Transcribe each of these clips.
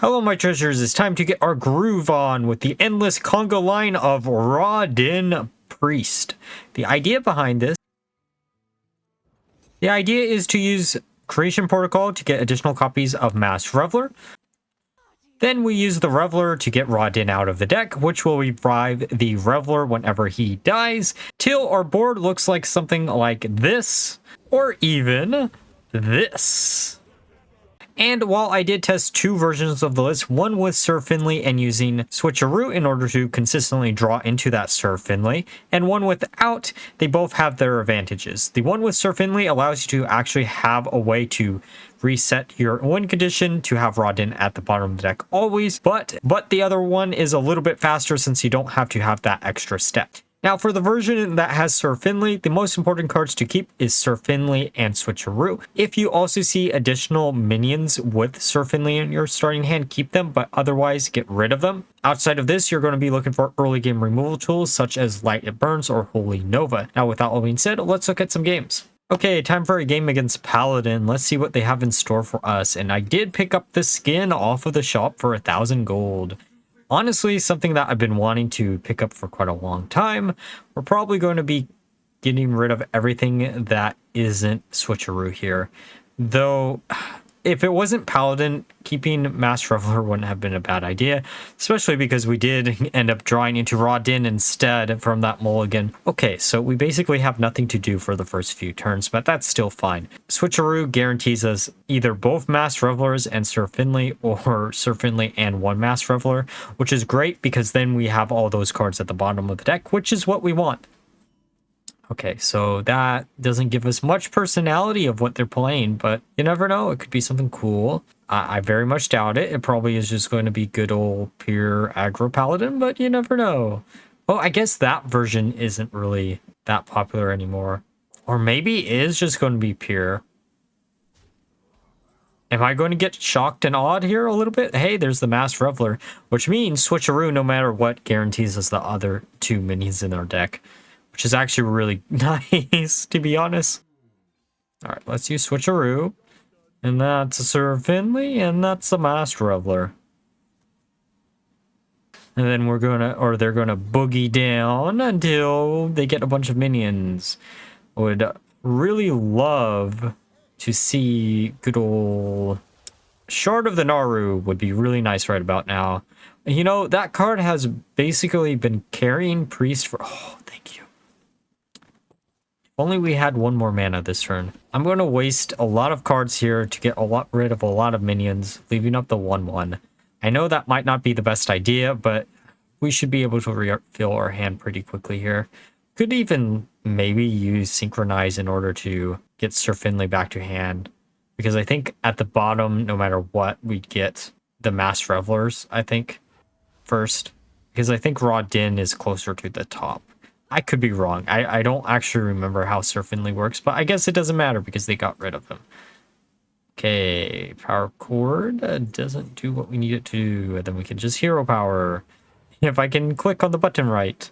Hello my treasures, it's time to get our groove on with the endless conga line of Raden Priest. The idea is to use Creation Protocol to get additional copies of Mass Reveler. Then we use the Reveler to get Raden out of the deck, which will revive the Reveler whenever he dies, till our board looks like something like this, or even this. And while I did test two versions of the list, one with Sir Finley and using Switcheroo in order to consistently draw into that Sir Finley, and one without, they both have their advantages. The one with Sir Finley allows you to actually have a way to reset your win condition to have Raden at the bottom of the deck always, but the other one is a little bit faster since you don't have to have that extra step. Now, for the version that has Sir Finley, the most important cards to keep is Sir Finley and Switcheroo. If you also see additional minions with Sir Finley in your starting hand, keep them, but otherwise get rid of them. Outside of this, you're going to be looking for early game removal tools such as Light It Burns or Holy Nova. Now, with that all being said, let's look at some games. Okay, time for a game against Paladin. Let's see what they have in store for us. And I did pick up the skin off of the shop for 1,000 gold. Honestly, something that I've been wanting to pick up for quite a long time. We're probably going to be getting rid of everything that isn't Switcheroo here. Though, if it wasn't Paladin, keeping Mass Reveler wouldn't have been a bad idea. Especially because we did end up drawing into Raden instead from that Mulligan. Okay, so we basically have nothing to do for the first few turns, but that's still fine. Switcheroo guarantees us either both Mass Revelers and Sir Finley, or Sir Finley and one Mass Reveler, which is great because then we have all those cards at the bottom of the deck, which is what we want. Okay, so that doesn't give us much personality of what they're playing, but you never know. It could be something cool. I very much doubt it. It probably is just going to be good old pure aggro paladin, but you never know. Well, I guess that version isn't really that popular anymore. Or maybe it is just going to be pure. Am I going to get shocked and awed here a little bit? Hey, there's the Mass Reveler, which means Switcheroo, no matter what, guarantees us the other two minis in our deck. Which is actually really nice, to be honest. All right, let's use Switcheroo. And that's a Sir Finley, and that's a Mass Reveler. And then they're gonna boogie down until they get a bunch of minions. Would really love to see good old Shard of the Naru would be really nice right about now. You know, that card has basically been carrying Priest for... Oh, thank you. Only we had one more mana this turn. I'm going to waste a lot of cards here to get rid of a lot of minions, leaving up the 1/1. I know that might not be the best idea, but we should be able to refill our hand pretty quickly here. Could even maybe use Synchronize in order to get Sir Finley back to hand. Because I think at the bottom, no matter what, we'd get the Mass Revelers, I think, first. Because I think Raden is closer to the top. I could be wrong. I don't actually remember how Sir Finley works, but I guess it doesn't matter because they got rid of him. Okay, power chord doesn't do what we need it to do, and then we can just hero power. If I can click on the button right.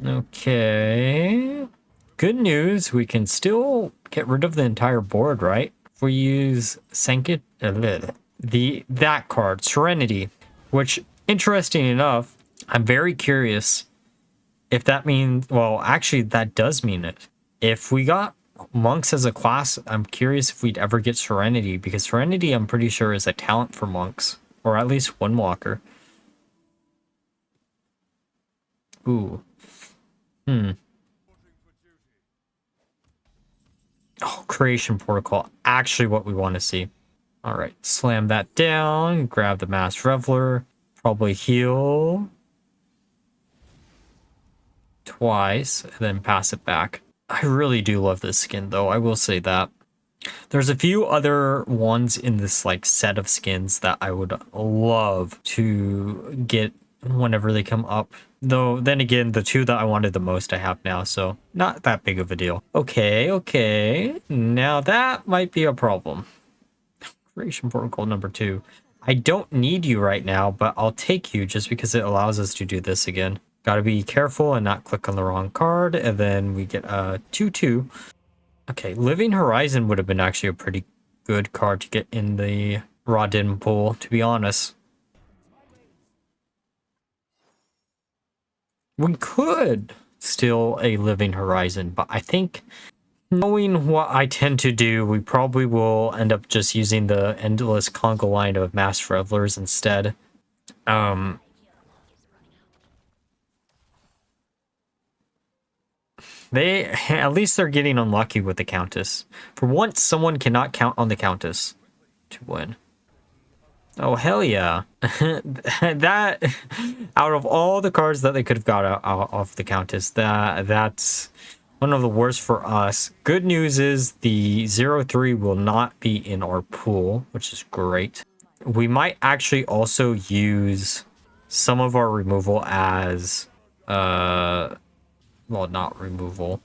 Okay. Good news, we can still get rid of the entire board, right? If we use that card, Serenity, which... Interesting enough, I'm very curious if that means... Well, actually, that does mean it. If we got monks as a class, I'm curious if we'd ever get Serenity, because Serenity, I'm pretty sure, is a talent for monks, or at least one walker. Ooh. Oh, Creation Protocol. Actually what we want to see. All right, slam that down, grab the Mass Reveler. Probably heal twice and then pass it back. I really do love this skin though, I will say that. There's a few other ones in this like set of skins that I would love to get whenever they come up. Though then again, the two that I wanted the most I have now, so not that big of a deal. Okay. Now that might be a problem. Creation Protocol number 2. I don't need you right now, but I'll take you just because it allows us to do this again. Gotta be careful and not click on the wrong card, and then we get a 2/2. Okay, Living Horizon would have been actually a pretty good card to get in the Raden pool, to be honest. We could steal a Living Horizon, but I think knowing what I tend to do, we probably will end up just using the endless conga line of Mass Revelers instead. At least they're getting unlucky with the Countess. For once, someone cannot count on the Countess to win. Oh, hell yeah. That, out of all the cards that they could have got out of the Countess, that's one of the worst for us. Good news is the 0-3 will not be in our pool, which is great. We might actually also use some of our removal as, well, not removal.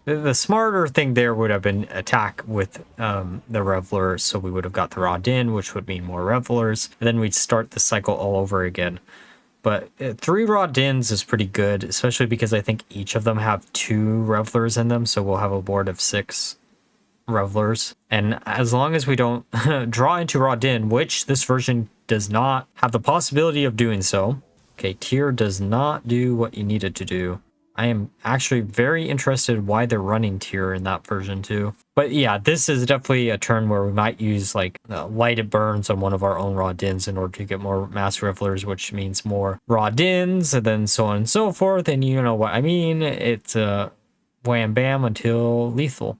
The smarter thing there would have been attack with the Reveler, so we would have got the Raden, which would mean more Revelers. And then we'd start the cycle all over again. But 3 Radens is pretty good, especially because I think each of them have 2 Revelers in them, so we'll have a board of 6 Revelers. And as long as we don't draw into Raden, which this version does not have the possibility of doing so. Okay, tier does not do what you need it to do. I am actually very interested why they're running tier in that version too. But yeah, this is definitely a turn where we might use like lighted burns on one of our own Radens in order to get more Mass Revelers, which means more Radens, and then so on and so forth. And you know what I mean? It's wham bam until lethal.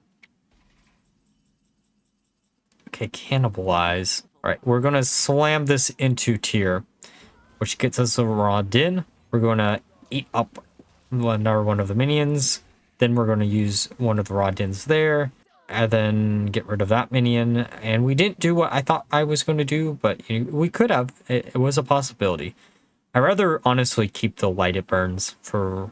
Okay, cannibalize. All right, we're gonna slam this into tier, which gets us a Raden. We're gonna eat up another one of the minions. Then we're going to use one of the Radens there, and then get rid of that minion. And we didn't do what I thought I was going to do, but we could have. It was a possibility. I'd rather honestly keep the lighted burns for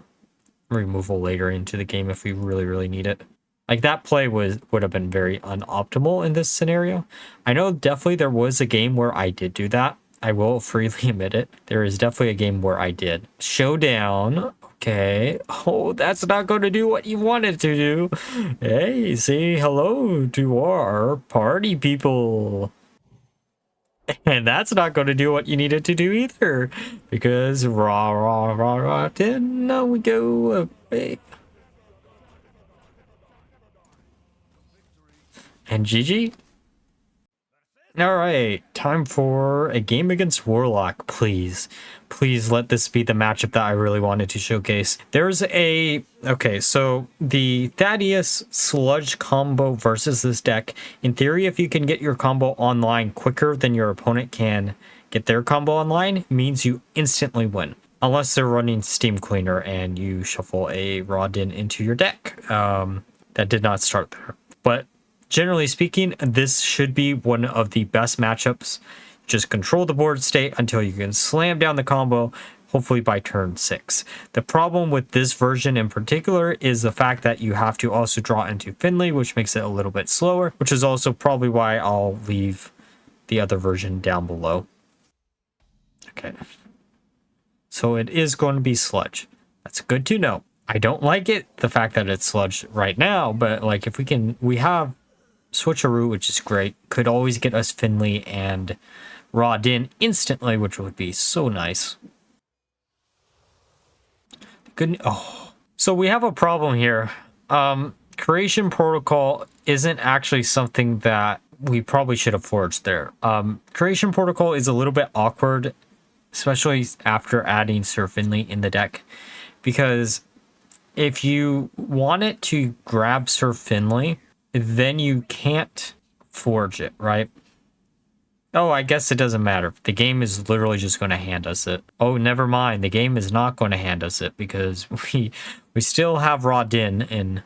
removal later into the game if we really, really need it. Like that play would have been very unoptimal in this scenario. I know definitely there was a game where I did do that. I will freely admit it. There is definitely a game where I did. Showdown. Okay. Oh, that's not going to do what you wanted to do. Hey, say hello to our party people. And that's not going to do what you needed to do either. Because then we go. And GG. Alright, time for a game against Warlock, please. Please let this be the matchup that I really wanted to showcase. There's okay, so the Thaddeus Sludge combo versus this deck. In theory, if you can get your combo online quicker than your opponent can get their combo online, means you instantly win. Unless they're running Steam Cleaner and you shuffle a Raden into your deck. That did not start there. But generally speaking, this should be one of the best matchups. Just control the board state until you can slam down the combo, hopefully by turn 6. The problem with this version in particular is the fact that you have to also draw into Finley, which makes it a little bit slower, which is also probably why I'll leave the other version down below. Okay. So it is going to be Sludge. That's good to know. I don't like it, the fact that it's Sludge right now, but like if we have Switcheroo, which is great. Could always get us Finley and Raden instantly, which would be so nice. Good. Oh, so we have a problem here. Creation Protocol isn't actually something that we probably should have forged there. Creation Protocol is a little bit awkward, especially after adding Sir Finley in the deck, because if you want it to grab Sir Finley, then you can't forge it, right? Oh, I guess it doesn't matter. The game is literally just going to hand us it. Oh, never mind. The game is not going to hand us it because we still have Raden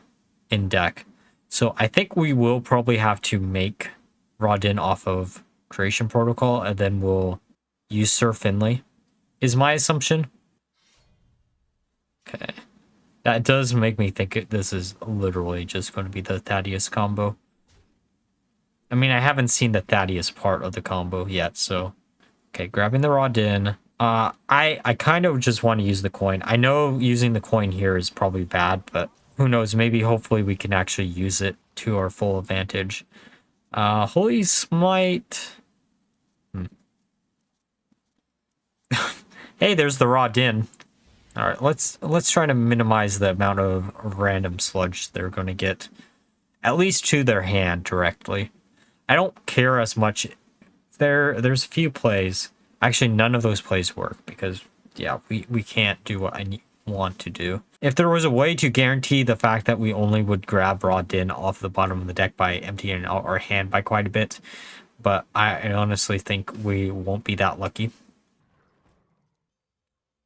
in deck. So I think we will probably have to make Raden off of Creation Protocol, and then we'll use Sir Finley, is my assumption. Okay. That does make me think this is literally just going to be the Thaddeus combo. I mean, I haven't seen the Thaddeus part of the combo yet, so... Okay, grabbing the Raden. I kind of just want to use the coin. I know using the coin here is probably bad, but who knows? Maybe, hopefully, we can actually use it to our full advantage. Holy Smite. Hey, there's the Raden. All right, let's try to minimize the amount of random sludge they're going to get, at least to their hand directly. I don't care as much. There's a few plays. Actually, none of those plays work because yeah, we can't do what I want to do. If there was a way to guarantee the fact that we only would grab Raden off the bottom of the deck by emptying out our hand by quite a bit, but I honestly think we won't be that lucky.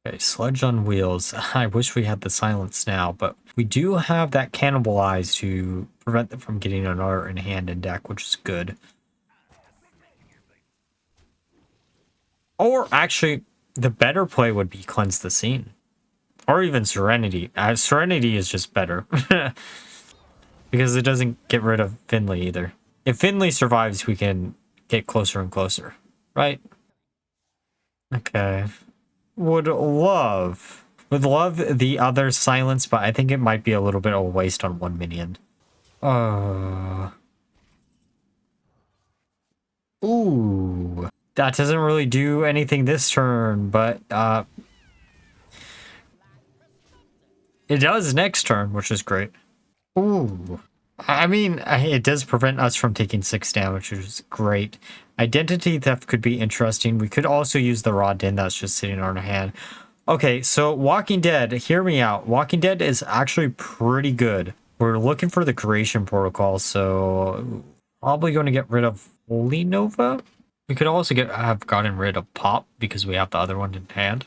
Okay, Sludge on wheels. I wish we had the silence now, but we do have that cannibalize to prevent them from getting another in hand and deck, which is good. Or actually, the better play would be Cleanse the Scene. Or even Serenity. Serenity is just better. Because it doesn't get rid of Finley either. If Finley survives, we can get closer and closer. Right? Okay. Would love the other silence, but I think it might be a little bit of a waste on one minion. Ooh. That doesn't really do anything this turn, but it does next turn, which is great. Ooh. I mean, it does prevent us from taking 6 damage, which is great. Identity theft could be interesting. We could also use the Raden that's just sitting on our hand. Okay, so Walking Dead, hear me out. Walking Dead is actually pretty good. We're looking for the creation protocol, so probably going to get rid of Holy Nova. We could also have gotten rid of Pop because we have the other one in hand.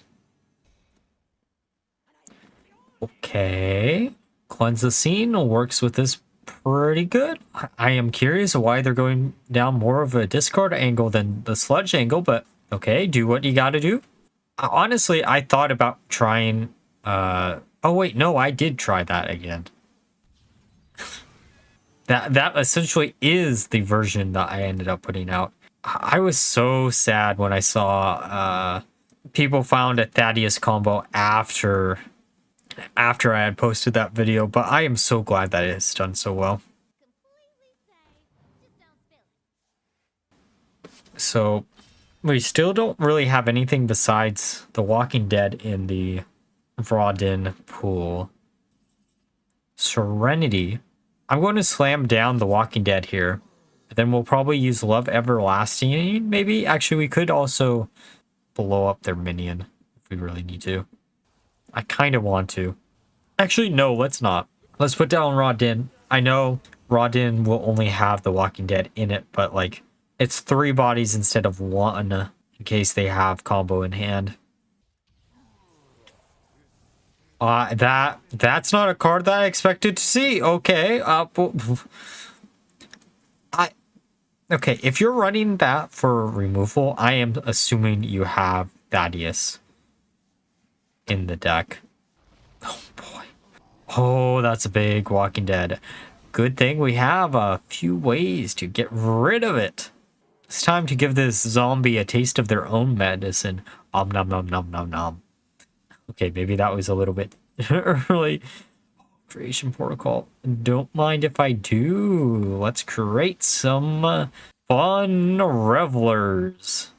Okay. Cleanse the Scene works with this pretty good. I am curious why they're going down more of a discard angle than the Sludge angle, but okay, do what you gotta do. Honestly, I thought about trying... oh wait, no, I did try that again. That essentially is the version that I ended up putting out. I was so sad when I saw people found a Thaddeus combo after I had posted that video, but I am so glad that it's done so well. So we still don't really have anything besides the Walking Dead in the Raden pool. Serenity. I'm going to slam down the Walking Dead here. Then we'll probably use Love Everlasting. Maybe. Actually, we could also blow up their minion if we really need to. I kind of want to. Actually, no, let's not. Let's put down Raden. I know Raden will only have the Walking Dead in it, but like it's 3 bodies instead of 1 in case they have combo in hand. That's not a card that I expected to see. Okay. Okay, if you're running that for removal, I am assuming you have Thaddeus in the deck. Oh boy. Oh, that's a big Walking Dead. Good thing we have a few ways to get rid of it. It's time to give this zombie a taste of their own medicine. Om nom nom nom nom nom. Okay, maybe that was a little bit early. Creation protocol. Don't mind if I do. Let's create some fun revelers.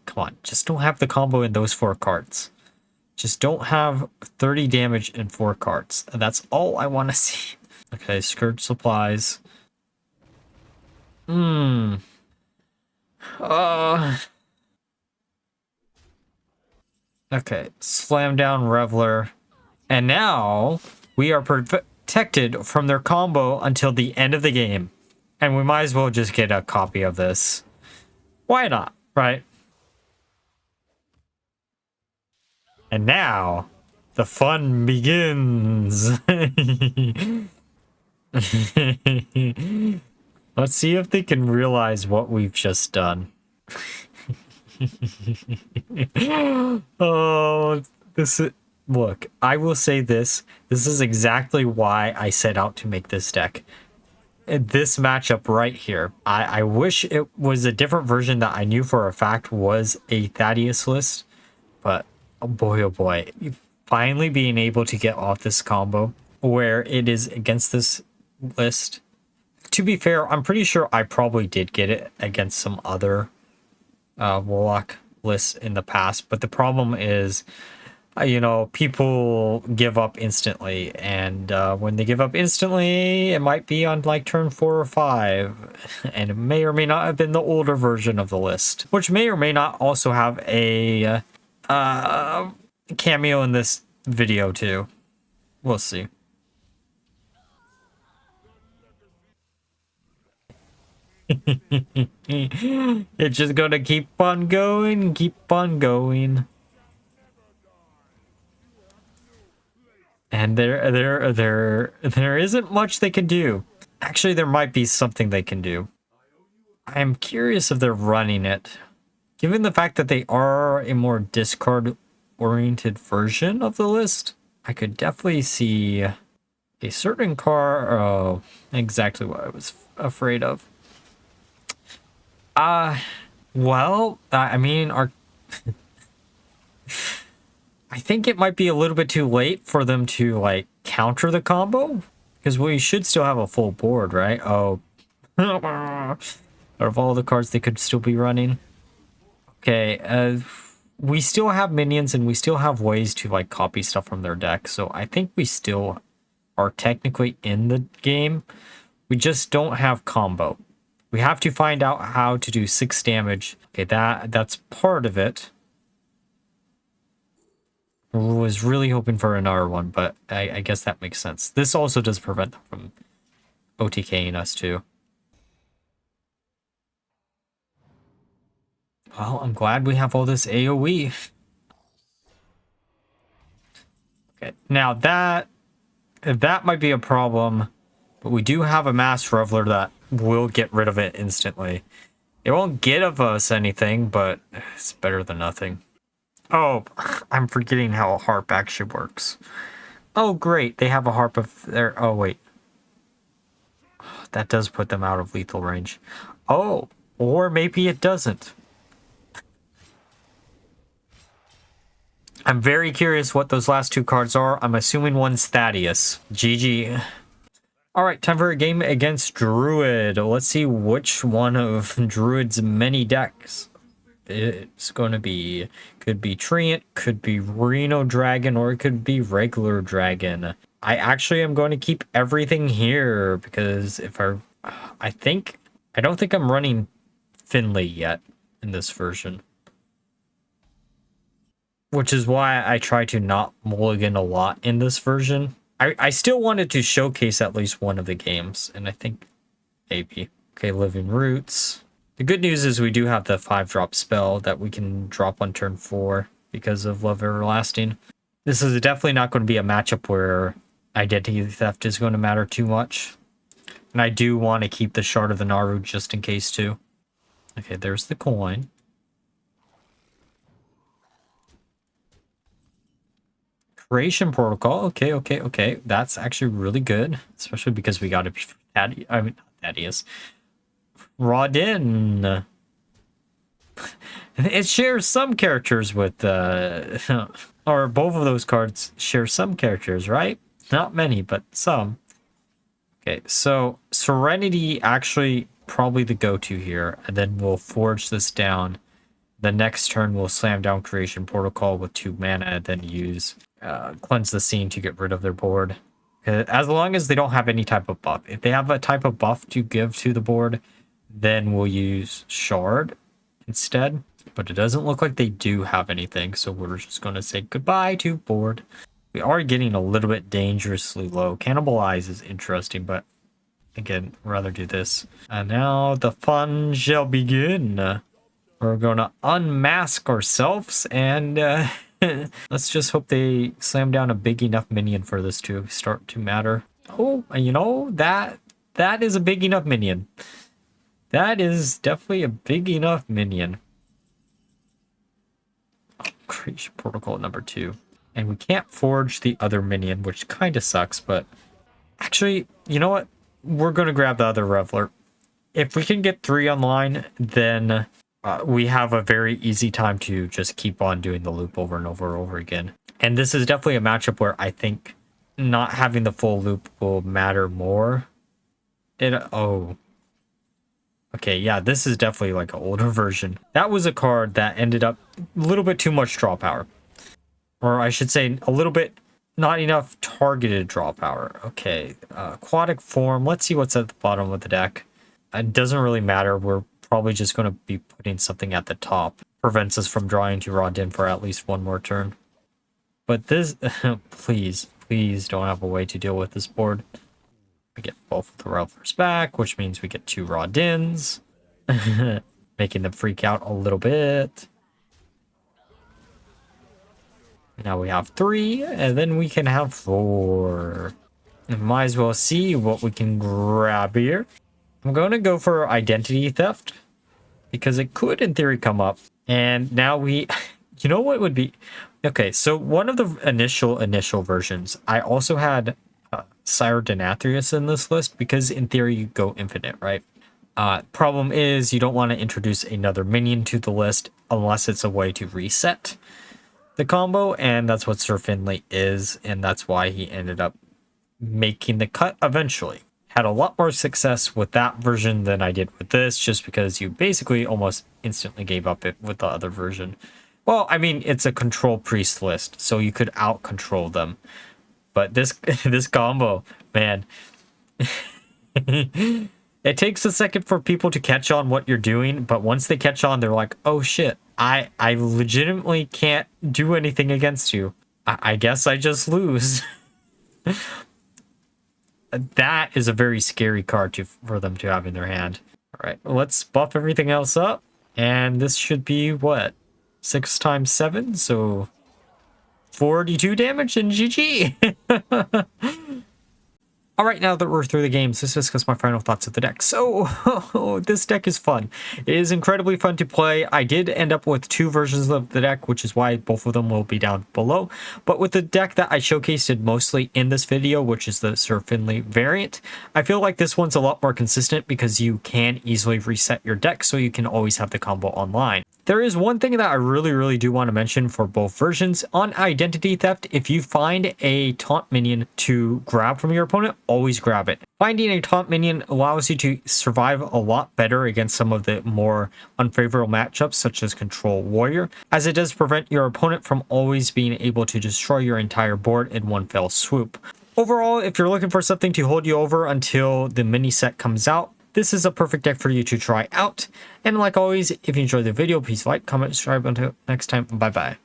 Come on, just don't have the combo in those 4 cards. Just don't have 30 damage in 4 cards. That's all I want to see. Okay, Scourge Supplies. Okay, Slam Down Reveler. And now we are protected from their combo until the end of the game. And we might as well just get a copy of this. Why not, right? And now the fun begins. Let's see if they can realize what we've just done. Oh, this is... Look, I will say this. This is exactly why I set out to make this deck. This matchup right here. I wish it was a different version that I knew for a fact was a Thaddeus list. But, oh boy. Finally being able to get off this combo where it is against this list. To be fair, I'm pretty sure I probably did get it against some other Warlock lists in the past, but the problem is, you know, people give up instantly, and when they give up instantly, it might be on like turn 4 or 5, and it may or may not have been the older version of the list, which may or may not also have a cameo in this video too. We'll see. It's just gonna keep on going, keep on going. And there isn't much they can do. Actually, there might be something they can do. I am curious if they're running it. Given the fact that they are a more discard-oriented version of the list, I could definitely see a certain card. Oh, exactly what I was afraid of. Well, I mean, I think it might be a little bit too late for them to, like, counter the combo. Because we should still have a full board, right? Oh. Out of all the cards they could still be running. Okay, we still have minions and we still have ways to, like, copy stuff from their deck. So I think we still are technically in the game. We just don't have combo. We have to find out how to do 6 damage. Okay, that's part of it. I was really hoping for another one, but I guess that makes sense. This also does prevent them from OTKing us too. Well, I'm glad we have all this AoE. Okay, now that might be a problem, but we do have a Mass Reveler that will get rid of it instantly. It won't get of us anything, but it's better than nothing. Oh, I'm forgetting how a harp actually works. Oh, great. They have a harp of their... Oh, wait. That does put them out of lethal range. Oh, or maybe it doesn't. I'm very curious what those last 2 cards are. I'm assuming one's Thaddeus. GG. Alright, time for a game against Druid. Let's see which one of Druid's many decks it's going to be. Could be Treant, could be Reno Dragon, or it could be regular Dragon. I actually am going to keep everything here because if I don't think I'm running Finley yet in this version. Which is why I try to not mulligan a lot in this version. I still wanted to showcase at least one of the games, and I think maybe. Okay, Living Roots. The good news is we do have the 5-drop spell that we can drop on turn 4 because of Love Everlasting. This is definitely not going to be a matchup where Identity Theft is going to matter too much. And I do want to keep the Shard of the Naru just in case too. Okay, there's the coin. Creation Protocol. Okay. That's actually really good. Especially because we got to be Thaddeus. I mean, Thaddeus. Raden. It shares some characters with, or both of those cards share some characters, right? Not many, but some. Okay, so Serenity actually probably the go-to here, and then we'll forge this down. The next turn we'll slam down Creation Protocol with 2 mana, and then use Cleanse the Scene to get rid of their board. As long as they don't have any type of buff. If they have a type of buff to give to the board, then we'll use Shard instead. But it doesn't look like they do have anything, so we're just going to say goodbye to board. We are getting a little bit dangerously low. Cannibalize is interesting, but again, rather do this. And now the fun shall begin. We're going to unmask ourselves, and let's just hope they slam down a big enough minion for this to start to matter. Oh, you know, that is a big enough minion. That is definitely a big enough minion. Oh, Creation Protocol number 2. And we can't forge the other minion, which kind of sucks, but actually, you know what? We're going to grab the other Reveler. If we can get 3 online, then we have a very easy time to just keep on doing the loop over and over and over again. And this is definitely a matchup where I think not having the full loop will matter more Oh. Okay, yeah, this is definitely like an older version. That was a card that ended up a little bit too much draw power. Or I should say a little bit not enough targeted draw power. Okay, aquatic form. Let's see what's at the bottom of the deck. It doesn't really matter. We're probably just going to be putting something at the top. Prevents us from drawing to Raden for at least one more turn. But this, please don't have a way to deal with this board. We get both of the Revelers back, which means we get 2 Radens. Making them freak out a little bit. Now we have 3, and then we can have 4. Might as well see what we can grab here. I'm going to go for identity theft, because it could, in theory, come up. And now we... You know what would be... Okay, so one of the initial versions, I also had Sire Denathrius in this list, because in theory you go infinite, right? Problem is you don't want to introduce another minion to the list unless it's a way to reset the combo, and that's what Sir Finley is, and that's why he ended up making the cut eventually. Had a lot more success with that version than I did with this, just because you basically almost instantly gave up it with the other version. Well, I mean, it's a control priest list, so you could out-control them. But this combo, man, it takes a second for people to catch on what you're doing, but once they catch on, they're like, oh shit, I legitimately can't do anything against you. I guess I just lose. That is a very scary card for them to have in their hand. All right, let's buff everything else up. And this should be, what, 6 times 7? So 42 damage and GG. All right, now that we're through the games, let's discuss my final thoughts of the deck. So, this deck is fun. It is incredibly fun to play. I did end up with 2 versions of the deck, which is why both of them will be down below. But with the deck that I showcased mostly in this video, which is the Sir Finley variant, I feel like this one's a lot more consistent because you can easily reset your deck, so you can always have the combo online. There is one thing that I really do want to mention for both versions. On Identity Theft, if you find a taunt minion to grab from your opponent, always grab it. Finding a taunt minion allows you to survive a lot better against some of the more unfavorable matchups, such as Control Warrior, as it does prevent your opponent from always being able to destroy your entire board in one fell swoop. Overall, if you're looking for something to hold you over until the mini set comes out, this is a perfect deck for you to try out. And like always, if you enjoyed the video, please like, comment, subscribe. Until next time, bye bye.